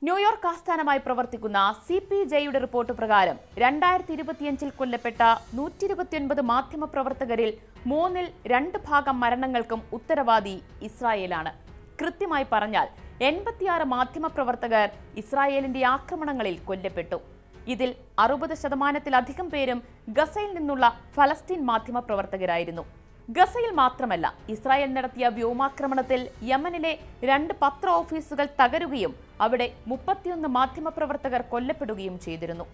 New York ആസ്ഥാനമായി പ്രവർത്തിക്കുന്ന CPJയുടെ report പ്രകാരം 2025 കൊല്ലപ്പെട്ട 129 മാധ്യമപ്രവർത്തകരിൽ 2/3 മരണങ്ങൾക്കും ഉത്തരവാദി ഇസ്രായേലാണ്. കൃത്യമായി പറഞ്ഞാൽ 86 മാധ്യമപ്രവർത്തകർ ഇസ്രായേലിന്റെ ആക്രമണങ്ങളിൽ കൊല്ലപ്പെട്ടു. ഇതിൽ 60%-ലധികം പേരും ഗസയിൽ നിന്നുള്ള ഫലസ്തീൻ മാധ്യമപ്രവർത്തകരായിരുന്നു. ഗസയിൽ മാത്രമല്ല, ഇസ്രായേൽ നടത്തിയ വ്യോമാക്രമണത്തിൽ യമനിലെ 2 പത്ര ഓഫീസുകൾ തകരുകയും അവിടെ 31 മാധ്യമപ്രവർത്തകർ കൊല്ലപ്പെടുകയും ചെയ്തിരുന്നു.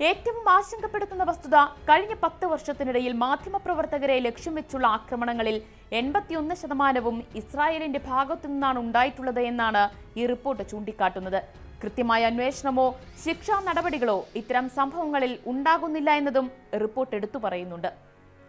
ഏറ്റവും ആശങ്കപ്പെടുത്തുന്ന വസ്തുത, കഴിഞ്ഞ 10 വർഷത്തിനിടയിൽ മാധ്യമപ്രവർത്തകരെ ലക്ഷ്യം വെച്ചുള്ള ആക്രമണങ്ങളിൽ 81% ഇസ്രായേലിന്റെ ഭാഗത്തു നിന്നാണ് ഉണ്ടായിട്ടുള്ളത് എന്നാണ് ഈ റിപ്പോർട്ട് ചൂണ്ടിക്കാട്ടുന്നത്. കൃത്യമായ അന്വേഷണമോ ശിക്ഷാ നടപടികളോ ഇത്തരം സംഭവങ്ങളിൽ ഉണ്ടാകുന്നില്ല എന്നതും റിപ്പോർട്ട് എടുത്തു പറയുന്നുണ്ട്.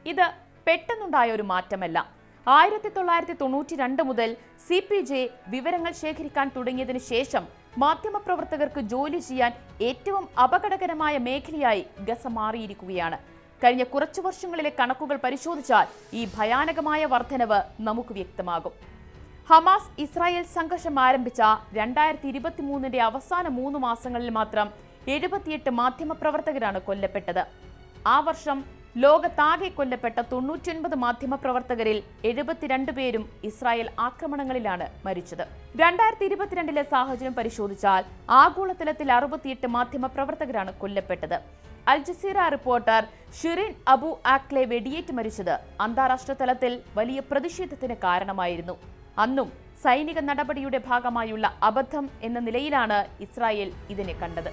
ഇത് പെട്ടെന്നുണ്ടായ ഒരു മാറ്റമല്ല. 1992 മുതൽ CPJ വിവരങ്ങൾ ശേഖരിക്കാൻ തുടങ്ങിയതിനു ശേഷം മാധ്യമപ്രവർത്തകർക്ക് ജോലി ചെയ്യാൻ ഏറ്റവും അപകടകരമായ മേഖലയായി ഗസ മാറിയിരിക്കുകയാണ്. കഴിഞ്ഞ കുറച്ചു വർഷങ്ങളിലെ കണക്കുകൾ പരിശോധിച്ചാൽ ഈ ഭയാനകമായ വർധനവ് നമുക്ക് വ്യക്തമാകും. ഹമാസ് ഇസ്രായേൽ സംഘർഷം ആരംഭിച്ച 2023 അവസാന 3 മാസങ്ങളിൽ മാത്രം 78 മാധ്യമപ്രവർത്തകരാണ് കൊല്ലപ്പെട്ടത്. ആ വർഷം ലോകത്താകെ കൊല്ലപ്പെട്ട 99 മാധ്യമപ്രവർത്തകരിൽ 72 പേരും ഇസ്രായേൽ ആക്രമണങ്ങളിലാണ് മരിച്ചത്. 2022 സാഹചര്യം പരിശോധിച്ചാൽ ആഗോളതലത്തിൽ 68 മാധ്യമപ്രവർത്തകരാണ് കൊല്ലപ്പെട്ടത്. Al Jazeera reporter Shireen Abu Akleh വെടിയേറ്റ് മരിച്ചത് അന്താരാഷ്ട്ര തലത്തിൽ വലിയ പ്രതിഷേധത്തിന് കാരണമായിരുന്നു. അന്നും സൈനിക നടപടിയുടെ ഭാഗമായുള്ള അബദ്ധം എന്ന നിലയിലാണ് ഇസ്രായേൽ ഇതിനെ കണ്ടത്.